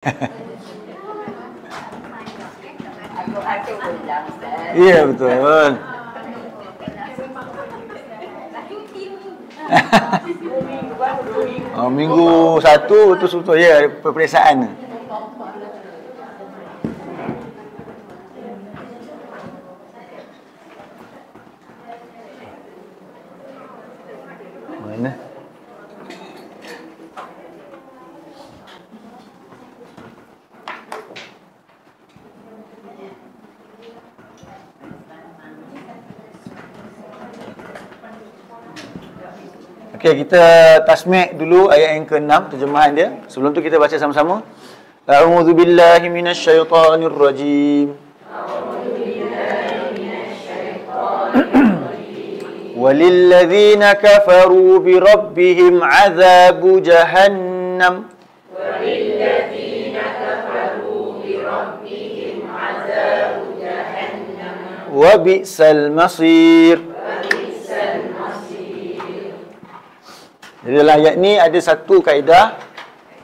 Ya, betul. Minggu 1 tu betul ya, peperiksaan. Mana? Okey, kita tasmi' dulu ayat yang ke-6, terjemahan dia. Sebelum tu kita baca sama-sama. A'udzu billahi minasyaitonir rajim. Walilladzina kafaru bi rabbihim 'adzabu jahannam. Walilladzina kafaru bi rabbihim 'adzabu jahannam. Wa bi'sal masir. Jadi dalam ayat ni ada satu kaedah.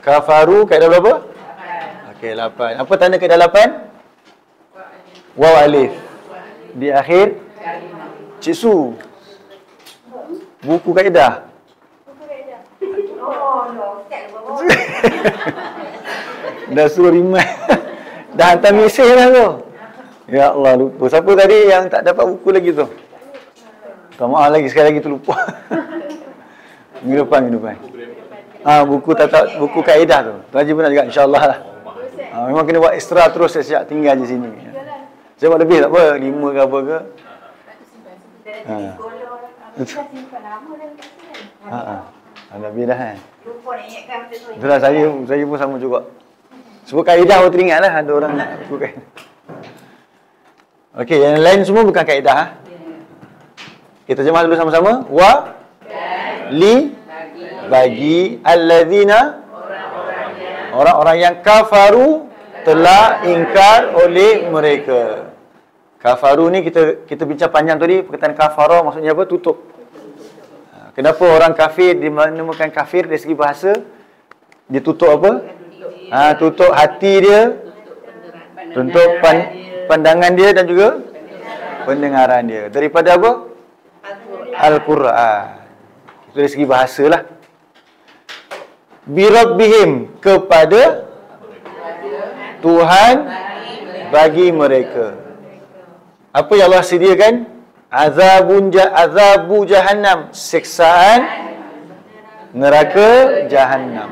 Kafaru, kaedah berapa? 8. Okey, 8. Apa tanda kaedah 8? Waw alif. Di akhir Cik Su. Buku kaedah. Dah suruh rimat. Dah hantar mesej dah tu. Ya Allah, lupa. Siapa tadi yang tak dapat buku lagi tu? Tak maaf lagi, sekali lagi tu lupa. Minggu depan. Buku buku kaedah tu. Tu Haji pun nak juga, insya-Allah lah. Memang kena buat extra terus, saya siap tinggal je sini. Saya buat lebih tak apa, 5 ke apa ke. Lebih dah kan. Lupa nak ingatkan benda tu. Itulah saya pun sama juga. Sebut kaedah pun teringat lah, ada orang nak sebut kaedah. Okey, yang lain semua bukan kaedah. Kita terjemah dulu sama-sama. Li bagi alladzina orang-orang yang kafaru telah ingkar oleh mereka. Kafaru ni kita bincang panjang tadi, perkataan kafara maksudnya apa? Tutup. Kenapa orang kafir dinamakan kafir dari segi bahasa? Dia tutup apa? Tutup hati dia, tutup pandangan dia dan juga pendengaran dia. Daripada apa? Al-Quran. Itu dari segi bahasa lah. Birabbihim, kepada Tuhan bagi mereka. Apa yang Allah sediakan? Azabu jahannam, siksaan neraka jahannam.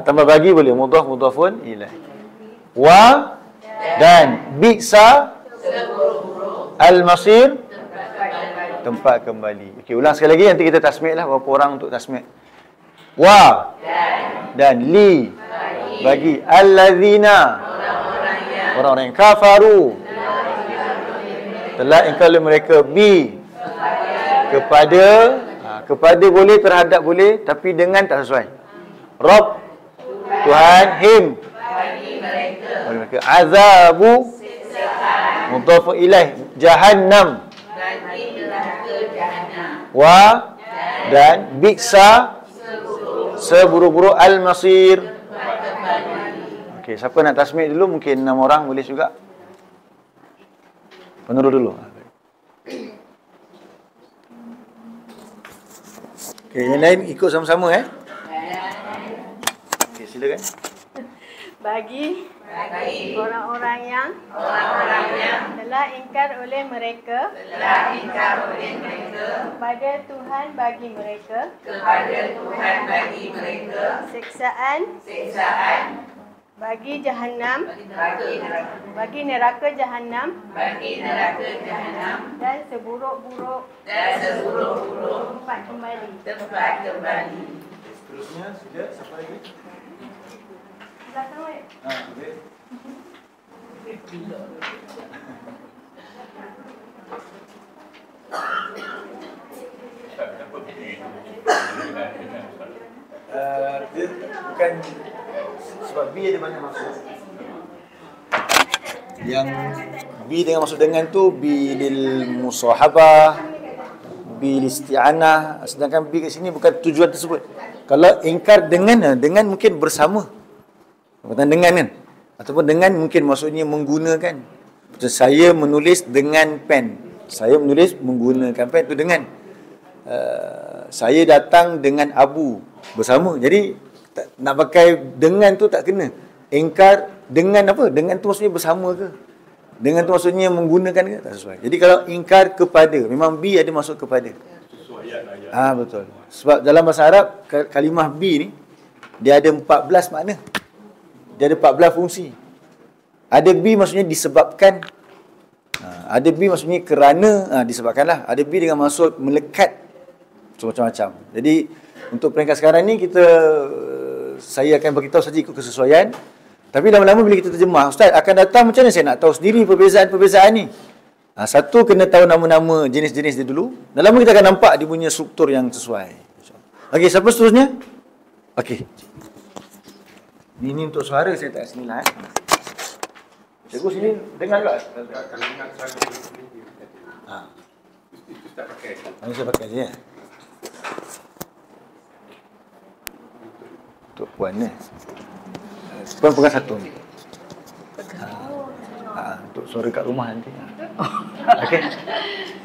Tambah bagi boleh, mudhafun ilaih. Wa dan bi'sa al-masir, tempat kembali. Okey, ulang sekali lagi, nanti kita tasmi' lah, berapa orang untuk tasmi'. Wa dan li bagi alladzina, orang-orang yang kafaru telah ingkar mereka bi kepada boleh, terhadap boleh, tapi dengan tak sesuai. Rabb, Tuhan, him bagi mereka. Azabu mudhafun ilaih, jahannam, wa dan biksa, seburuk-buruk, al-masir. Okey, siapa nak tasmi' dulu? Mungkin 6 orang boleh juga. Penurut dulu. Okey, yang lain ikut sama-sama Okey, silakan. Bagi orang-orang yang telah ingkar oleh mereka kepada Tuhan bagi mereka siksaan bagi jahannam, bagi neraka jahannam dan seburuk-buruk tempat kembali. Seterusnya sudah siapa lagi? Belakang weh. Boleh. Dia bukan sebab B ada banyak maksud. Yang B dengan maksud dengan tu B lil musahabah, B lil isti'anah, sedangkan B kat sini bukan tujuan tersebut. Kalau ingkar dengan mungkin bersama. Perkataan dengan kan? Ataupun dengan mungkin maksudnya menggunakan. Macam saya menulis dengan pen. Saya menulis menggunakan pen itu dengan. Saya datang dengan Abu bersama. Jadi nak pakai dengan tu tak kena. Ingkar dengan apa? Dengan tu maksudnya bersama ke? Dengan tu maksudnya menggunakan ke? Tak sesuai. Jadi kalau ingkar kepada, memang B ada masuk kepada. Betul. Sebab dalam bahasa Arab kalimah B ni dia ada 14 makna. Dia ada 14 fungsi. Ada B maksudnya disebabkan. Ada B maksudnya kerana, disebabkanlah. Ada B dengan maksud melekat. Macam-macam. Jadi untuk peringkat sekarang ni saya akan beritahu saja ikut kesesuaian. Tapi lama-lama bila kita terjemah, Ustaz akan datang macam mana saya nak tahu sendiri perbezaan-perbezaan ni? Satu, kena tahu nama-nama jenis-jenis dia dulu. Dan lama kita akan nampak dia punya struktur yang sesuai. Okey, siapa seterusnya? Okey. Ini untuk suara saya tak sini lah. Cikgu sini dengar juga. Kalau dengar suara sini. Itu tak pakai. Ini saya pakai je ya. Untuk puan ni. Puan pegang satu ni. Untuk suara kat rumah nanti. Okey.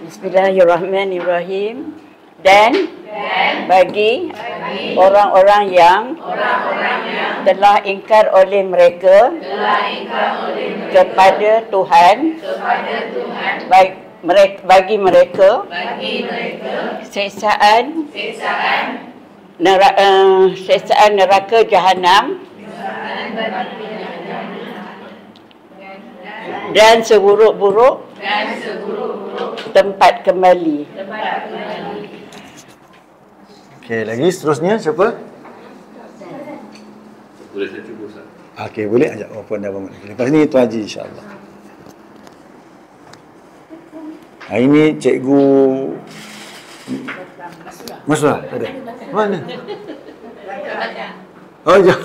Bismillahirrahmanirrahim. Dan bagi orang-orang yang telah ingkar oleh mereka kepada Tuhan, bagi mereka siksaan neraka jahanam dan seburuk-buruk tempat kembali. Okey, lagi seterusnya siapa? Boleh saya cuba, Ustaz? Okey, boleh ajak puan dah bangun. Lepas ni Tuan Haji insya-Allah. Hari ni cikgu Maslah, tak ada. Mana? Oh, ya.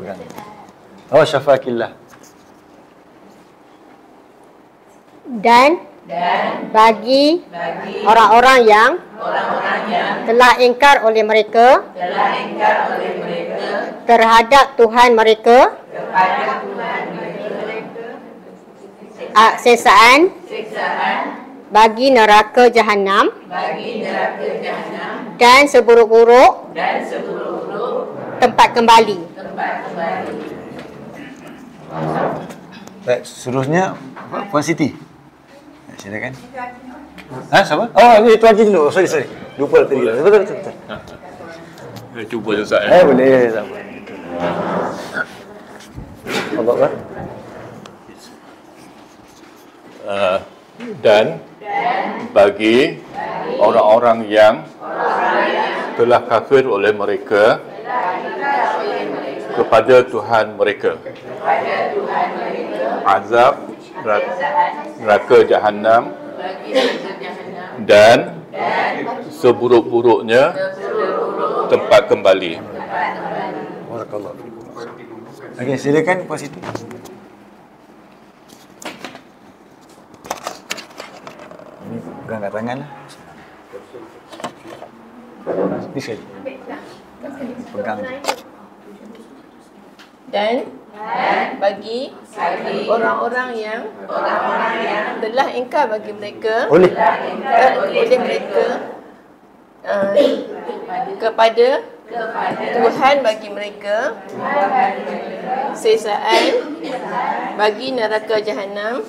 Pegang. Oh, syafakillah. Dan bagi orang-orang yang telah ingkar oleh mereka terhadap Tuhan mereka siksaan bagi neraka jahanam dan seburuk-buruk tempat kembali. Baik, seterusnya Puan Siti. Silakan. Siapa? Oh, ini Tuan Haji dulu. Sorry. Lupa tadi. Betul. Saya cuba je, Ustaz. Boleh. Sama. Allah. Dan bagi orang-orang yang telah kafir oleh mereka kepada Tuhan mereka, azab neraka jahanam dan seburuk-buruknya tempat kembali. Barakallahu fikum. Okey, silakan Puan Siti. Ini pegang kat tangan lah. Ni sekali. Pegang. Dan bagi orang-orang yang telah ingkar bagi mereka oleh mereka kepada Tuhan bagi mereka siksaan bagi neraka jahanam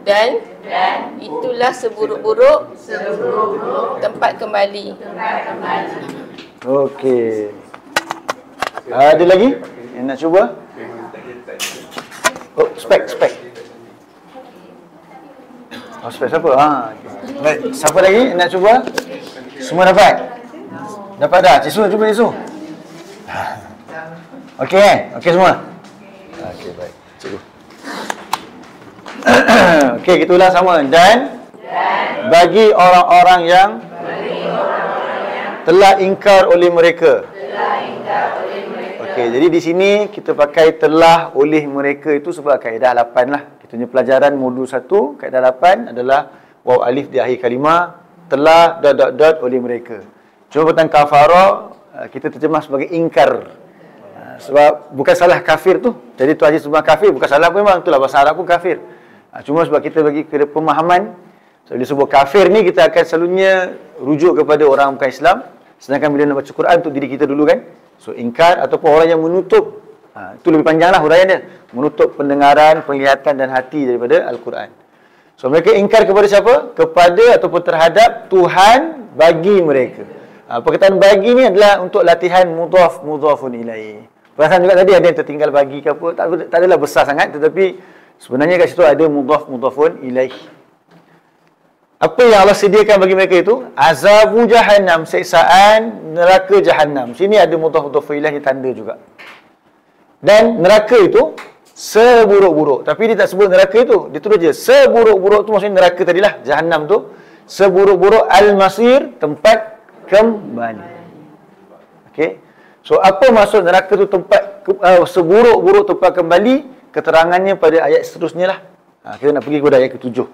dan itulah seburuk-buruk tempat kembali. Okey. Ada lagi yang nak cuba? Oh, spek. Oh, spek siapa? Baik, siapa lagi nak cuba? Semua dapat? Dapat dah? Cisu, cuba Cisu. Okey Okey semua? Okey, baik. Cikgu. Okey, kita ulang sama. Dan bagi orang-orang yang telah ingkar oleh mereka. Okey, jadi di sini kita pakai telah oleh mereka itu sebab kaedah 8 lah. Kita punya pelajaran modul 1, kaedah 8 adalah waw alif di akhir kalimah, telah ... oleh mereka. Cuma tentang kafara, kita terjemah sebagai ingkar. Sebab bukan salah kafir tu. Jadi tu Haji sebab kafir bukan salah pun memang. Itulah bahasa Arab pun kafir. Cuma sebab kita bagi kira pemahaman, so disebut kafir ni kita akan selalunya rujuk kepada orang bukan Islam. Sedangkan bila nak baca Quran untuk diri kita dulu kan. So ingkar ataupun orang yang menutup, itu lebih panjang lah huraian dia, menutup pendengaran, penglihatan dan hati daripada Al-Quran. So mereka ingkar kepada siapa? Kepada ataupun terhadap Tuhan bagi mereka. Perkataan bagi ni adalah untuk latihan mudhafun ilaih. Perasaan juga tadi ada yang tertinggal bagi ke apa, tak adalah besar sangat, tetapi sebenarnya kat situ ada mudhafun ilaih. Apa yang Allah sediakan bagi mereka itu? Azabu jahannam, siksaan neraka jahannam. Sini ada mudhafun ilaih tanda juga. Dan neraka itu seburuk-buruk. Tapi dia tak sebut neraka itu, dia terus je seburuk-buruk tu maksudnya neraka tadilah, jahannam tu seburuk-buruk al-masir, tempat kembali. Okey. So apa maksud neraka tu tempat seburuk-buruk tempat kembali? Keterangannya pada ayat seterusnya lah. Kita nak pergi kepada ayat ke-7.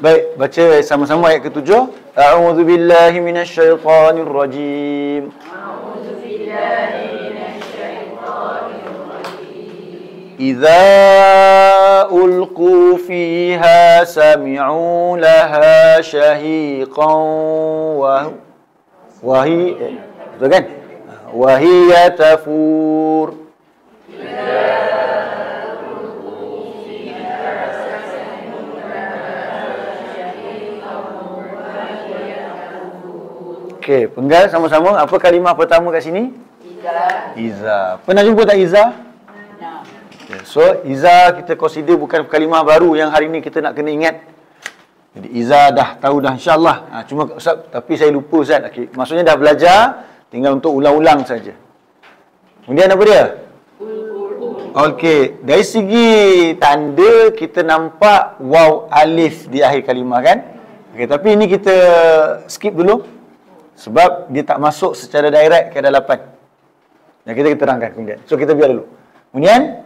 Baik, baca sama-sama ayat ke-7. A'udzu billahi minasyaitonir rajim. A'udzu billahi minasyaitonir rajim. Idza ulqu fiha sami'u laha shahiqan wa hi, betul kan? Wa hiya tafur. Okey, penggal sama-sama. Apa kalimah pertama kat sini? Iza. Pernah jumpa tak Iza? Okay. So, Iza kita consider bukan kalimah baru yang hari ni kita nak kena ingat. Jadi, Iza dah tahu dah insyaAllah. Cuma Ustaz, tapi saya lupa Ustaz. Okay. Maksudnya dah belajar, tinggal untuk ulang-ulang saja. Kemudian apa dia? Okey, dari segi tanda kita nampak waw alif di akhir kalimah kan? Okey, tapi ini kita skip dulu. Sebab dia tak masuk secara direct ke dalapan. Dan kita terangkan kemudian. So kita biar dulu. Kemudian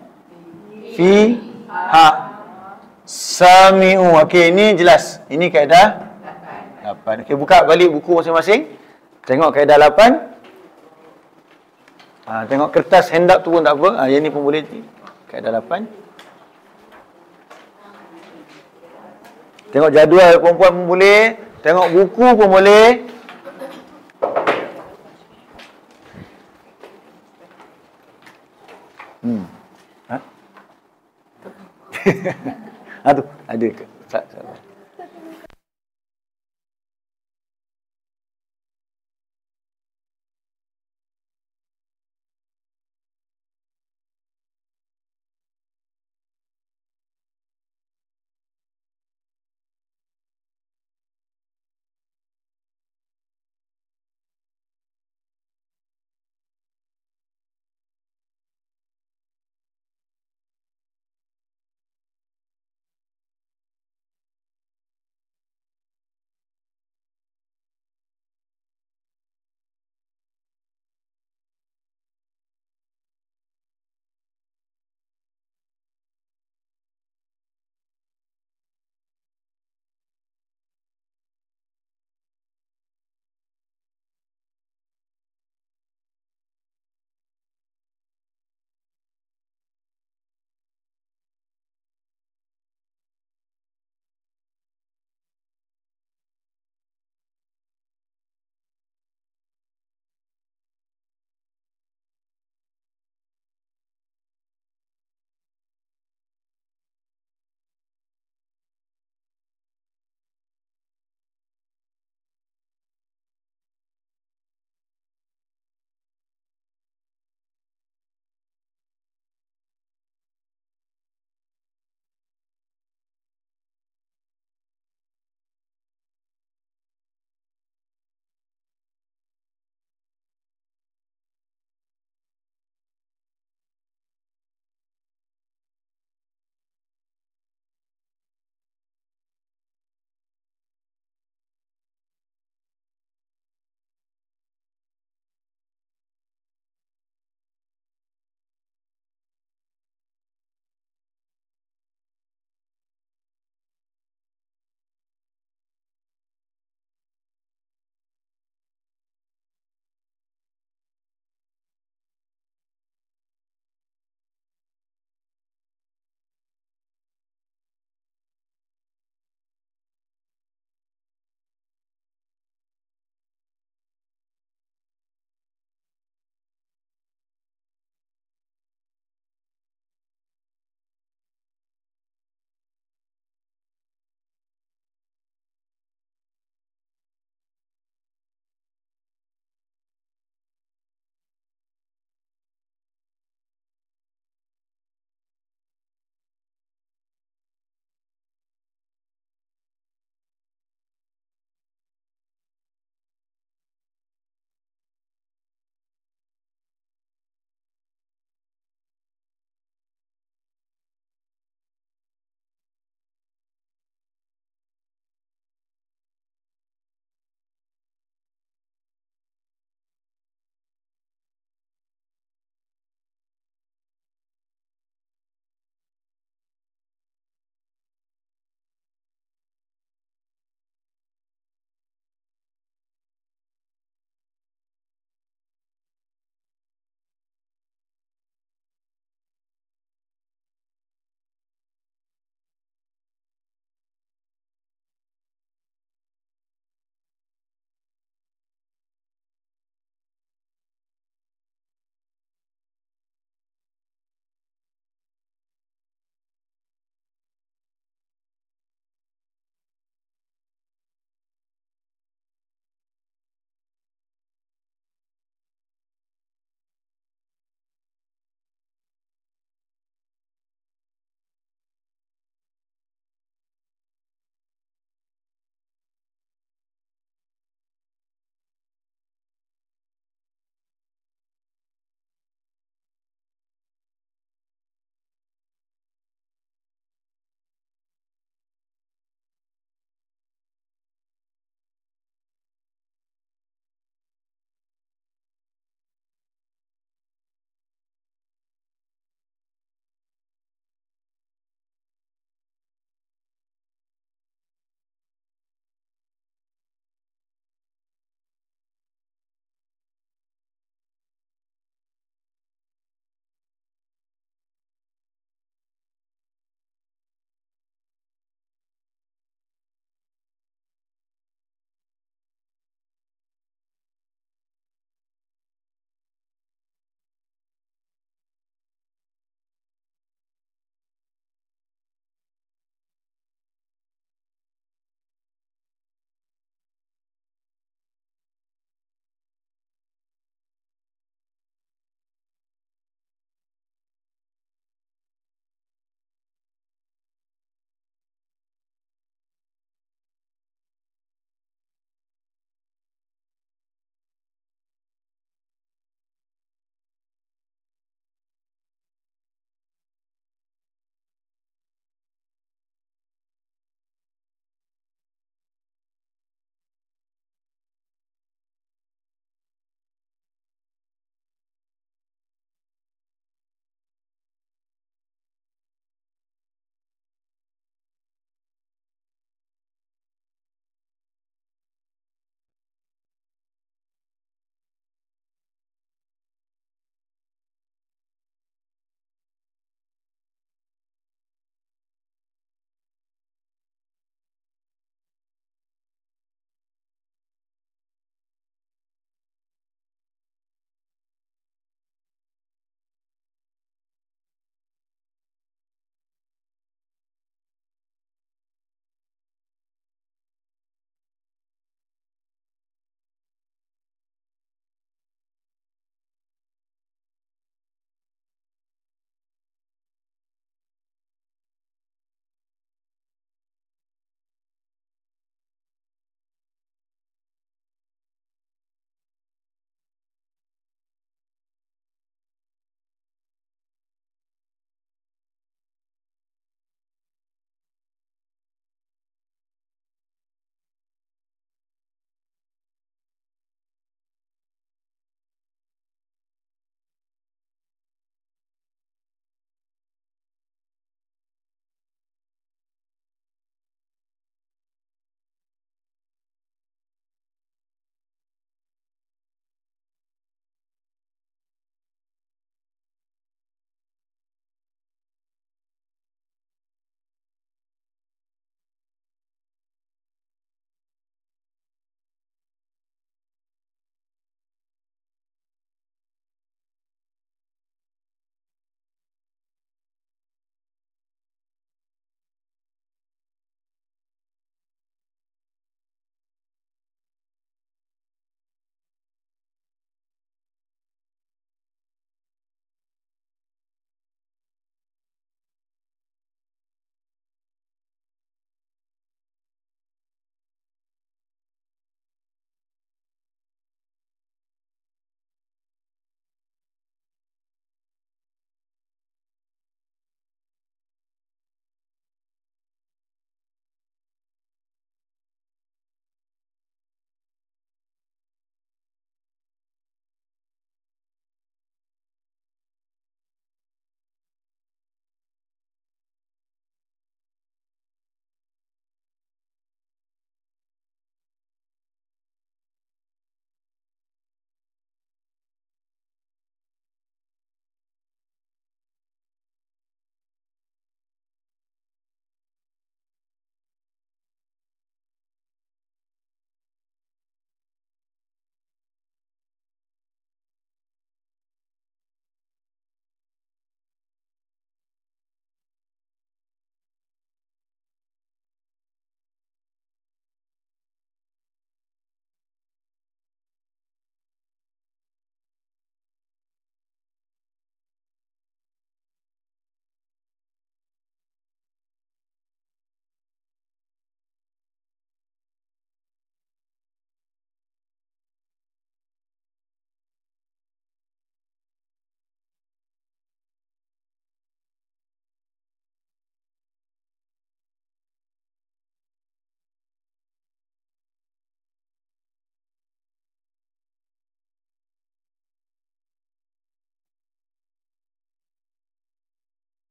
fi ha sami'u. Okey, ini jelas. Ini kaedah 8. Okey, buka balik buku masing-masing. Tengok kaedah 8. Tengok kertas handout tu pun tak apa. Yang ni pun boleh. Kaedah 8. Tengok jadual perempuan pun boleh. Tengok buku pun boleh. Tu ada ke?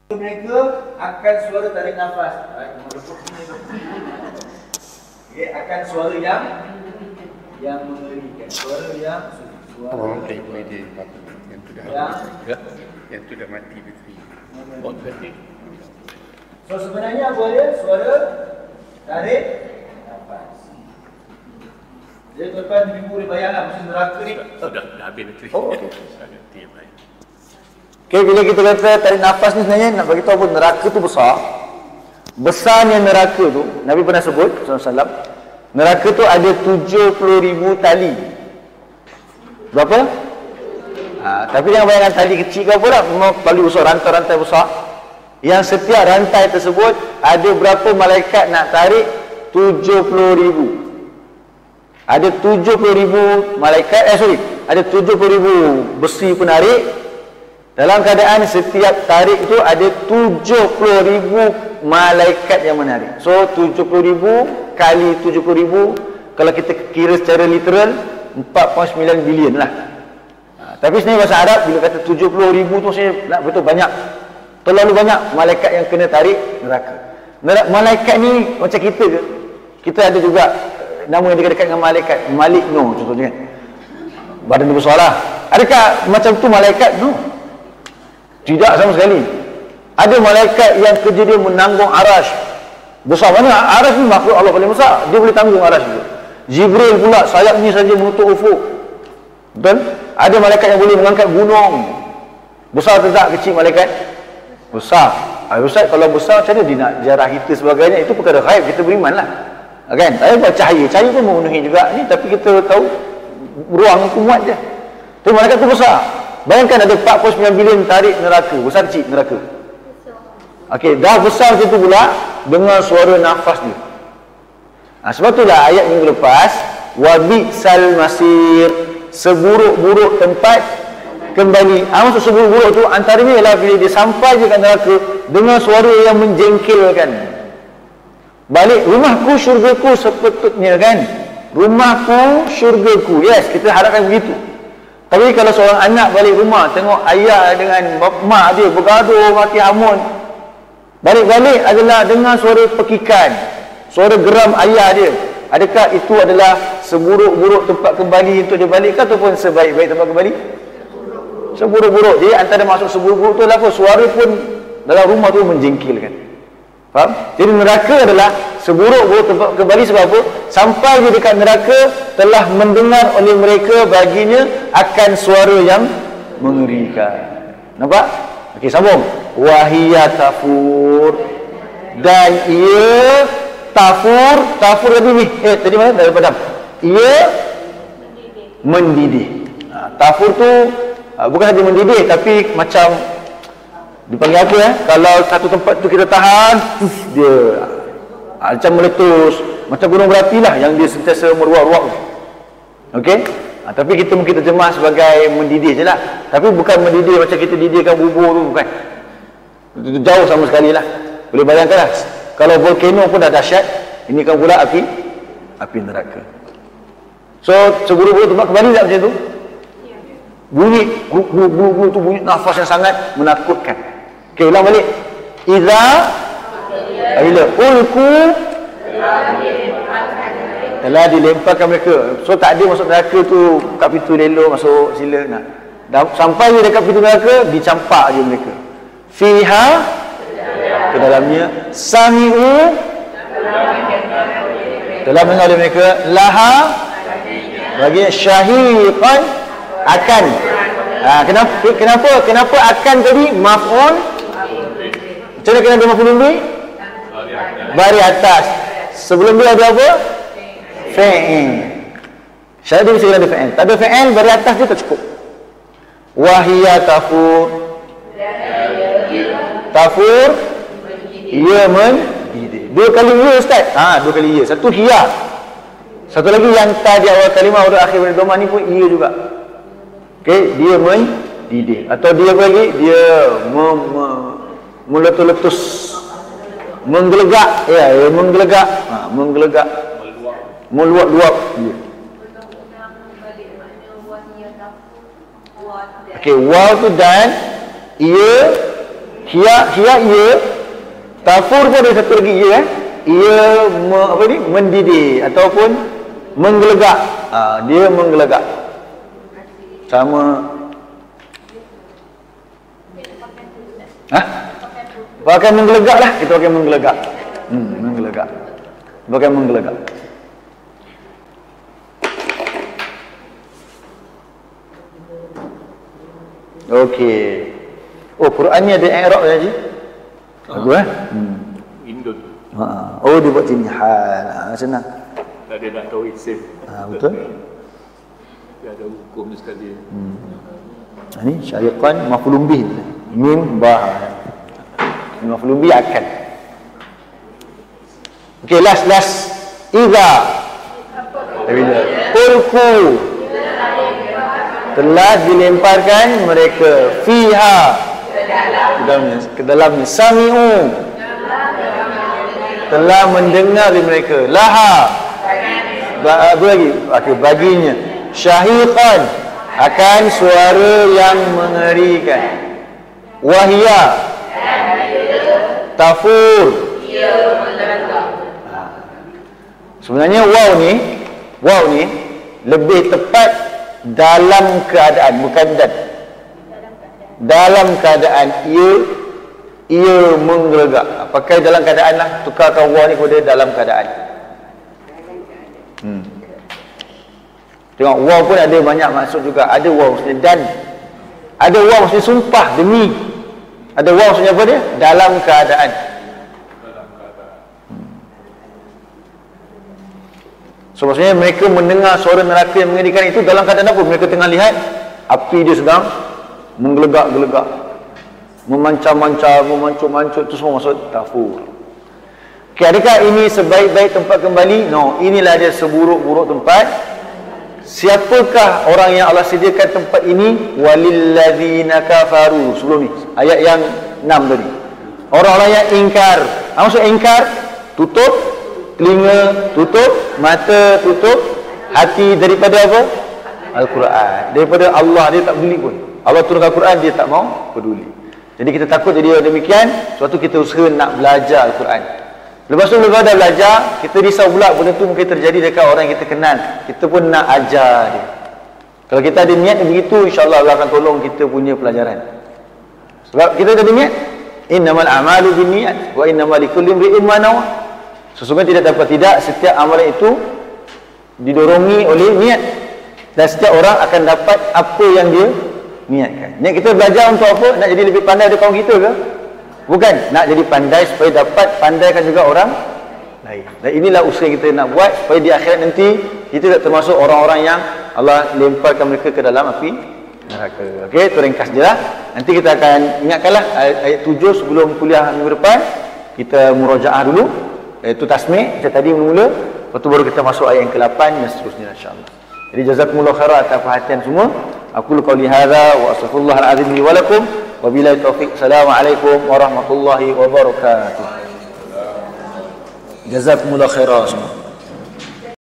Mereka akan suara tarik nafas. Okay, akan suara yang mengerikan. Suara yang yang sudah mati betul. So sebenarnya apa dia? Suara tarik nafas. Jadi tuan-tuan ibu boleh bayangkan mesin neraka ni. Sudah habis betul. Oh, okey. Okay, bila kita kata tarik nafas ni sebenarnya nak bagi tahu pun neraka tu besar. Besarnya neraka tu, Nabi pernah sebut SAW, neraka tu ada 70,000 tali. Berapa? Tapi jangan bayangkan tali kecil ke apa lah, memang paling besar, rantai-rantai besar. Yang setiap rantai tersebut ada berapa malaikat nak tarik? 70,000. Ada 70,000 malaikat, ada 70,000 besi penarik. Dalam keadaan setiap tarik tu ada 70,000 malaikat yang menarik. So 70,000 kali 70,000, kalau kita kira secara literal 4.9 bilion lah. Tapi sebenarnya bahasa Arab bila kata 70,000 tu sebenarnya betul banyak. Terlalu banyak malaikat yang kena tarik neraka. Malaikat ni macam kita ke? Kita ada juga nama yang dekat-dekat dengan malaikat Malik No contohnya kan. Badan dia besar lah. Adakah macam tu malaikat? No. Tidak sama sekali. Ada malaikat yang kerja dia menanggung arash. Besar mana? Arash ni makhluk Allah paling besar. Dia boleh tanggung arash itu. Jibril pula sayapnya saja menutup ufuk. Betul? Ada malaikat yang boleh mengangkat gunung. Besar atau tak kecil malaikat? Besar. Ustaz, kalau besar macam mana dia nak jarah kita sebagainya? Itu perkara ghaib, kita beriman lah. Kan? Tapi buat cahaya. Cahaya pun memenuhi juga ni. Tapi kita tahu ruang itu muat je. Tapi malaikat tu besar. Bayangkan ada 49 bilion tarik neraka. Besar kecil neraka. Okey, dah besar macam tu pula dengan suara nafas dia. Sebab itulah ayat minggu lepas, wabi'sal masir, seburuk-buruk tempat kembali. Maksud seburuk-buruk tu antaranya ialah bila dia sampai je kat neraka dengan suara yang menjengkelkan. Balik rumahku syurgaku sepatutnya kan. Rumahku syurgaku. Yes, kita harapkan begitu. Tapi kalau seorang anak balik rumah tengok ayah dengan mak dia bergaduh mati hamun, balik-balik adalah dengar suara pekikan, suara geram ayah dia. Adakah itu adalah seburuk-buruk tempat kembali untuk dia balik ataupun sebaik-baik tempat kembali? Seburuk-buruk. Jadi antara maksud seburuk-buruk tu adalah apa? Suara pun dalam rumah tu menjengkelkan. Faham? Jadi neraka adalah seburuk-buruk tempat kembali. Sebab apa? Sampai di dekat neraka telah mendengar oleh mereka baginya akan suara yang mengerikan. Nampak? Okey, sambung. Wahiyya tafur, dan ia tafur tadi ni. Tadi mana? Dari padam. Ia mendidih. Tafur tu bukan saja mendidih tapi macam dipanggil apa kalau satu tempat tu kita tahan, dia macam meletus, macam gunung berapi lah yang dia sentiasa meruak-ruak. Okey? Tapi kita mungkin terjemah sebagai mendidih je lah. Tapi bukan mendidih macam kita didihkan bubur tu, bukan. Itu jauh sama sekali lah. Boleh bayangkan lah, kalau volcano pun dah dahsyat, ini kan pula api neraka. So seburuk-buruk tempat kembali tak macam tu? Bunyi guru tu, bunyi nafas yang sangat menakutkan. Okey, ulang balik. Iza bila ulku telah dilemparkan mereka. So tak ada masuk neraka tu kat pintu lelok masuk sila nak. Sampai dia dekat pintu neraka, dicampak je mereka. Fiha, ke dalamnya, sami'u, telah mendengar oleh mereka, laha, bagi syahiqan, akan. Kenapa akan tadi maf'ul? Macam mana kena ada maf'ul bih? Bari atas. Sebelum dia ada apa? Fa'il. Syarat dia mesti kena ada fa'il. Tak ada fa'il, bari atas dia tak cukup. Wahiyya tafur. Tafur, ia mendidih. Dua kali ia Ustaz? Dua kali ia. Satu hiya. Satu lagi yang ta di awal kalimah, huruf akhir pada dhamma ni pun ia juga. Okey, dia mendidih. Atau dia apa lagi? Dia meletus-letus. Menggelegak. Ya, menggelegak. Menggelegak. Meluap-luap. Ya. Okey, waw tu dan, ia, hiya ia, tafur pun ada satu lagi ia, ia mendidih ataupun menggelegak. Dia menggelegak. Sama. Pakai menggelegak lah. Kita pakai menggelegak. Menggelegak. Pakai menggelegak. Okey. Oh, Quran ni ada i'rab ya, Haji? Bagus Indo tu. Oh, dia buat sini hal. Senang. Tak ada nak tahu isim. Betul. Dia ada hukum sekali. Ini syariqan maf'ulun bih. Mim ba. Maf'ulun bih akan. Okey, last. Idza. Ulku. Telah dilemparkan mereka fiha, ke dalamnya, sami'u, telah mendengar dari mereka, laha, apa lagi? Baginya, syahiqan, akan suara yang mengerikan, wahia, tafur. Sebenarnya waw ni lebih tepat dalam keadaan, bukan dan. Dalam keadaan ia menggelegak. Pakai dalam keadaan lah. Tukarkan waw ni kepada dalam keadaan. Tengok, waw pun ada banyak maksud juga. Ada waw maksudnya dan. Ada waw maksudnya sumpah, demi. Ada waw maksudnya apa dia? Dalam keadaan. So maksudnya mereka mendengar suara neraka yang mengerikan itu dalam keadaan apa? Mereka tengah lihat api dia sedang menggelegak-gelegak, memancar-mancar, memancut-mancut. Itu semua maksud tafur. Okay, adakah ini sebaik-baik tempat kembali? No, inilah dia seburuk-buruk tempat. Siapakah orang yang Allah sediakan tempat ini? Walilladzina kafaru. Sebelum ni ayat yang 6 tadi, orang-orang yang ingkar. Maksud ingkar, tutup telinga, tutup mata, tutup hati daripada apa? Al-Quran. Daripada Allah, dia tak peduli pun. Allah turunkan Al-Quran, dia tak mau peduli. Jadi kita takut jadi demikian. Suatu kita usaha nak belajar Al-Quran. Lepas tu lepas dah belajar, kita risau pula benda tu mungkin terjadi dekat orang yang kita kenal. Kita pun nak ajar dia. Kalau kita ada niat begitu, insya-Allah Allah akan tolong kita punya pelajaran. Sebab kita ada niat, innamal a'malu binniyat wa innamal likulli imri'in ma nawa. Sesungguhnya tidak setiap amalan itu didorongi oleh niat, dan setiap orang akan dapat apa yang dia niatkan. Niat kita belajar untuk apa? Nak jadi lebih pandai dari kawan kita ke? Bukan. Nak jadi pandai supaya dapat pandaikan juga orang lain. Dan inilah usaha kita nak buat supaya di akhirat nanti kita tak termasuk orang-orang yang Allah lemparkan mereka ke dalam api neraka. Okey, itu ringkas je lah. Nanti kita akan ingatkanlah ayat 7 sebelum kuliah minggu depan. Kita murajaah dulu. Itu tasmi' kita tadi mula. Lepas tu baru kita masuk ayat yang ke-8 dan seterusnya insya-Allah. Jadi jazakumullah khairan atas perhatian semua. Aku qauli hadza wa astaghfirullahal azim li wa lakum wa billahi taufiq. Assalamualaikum warahmatullahi wabarakatuh. Jazakumullah khairan semua.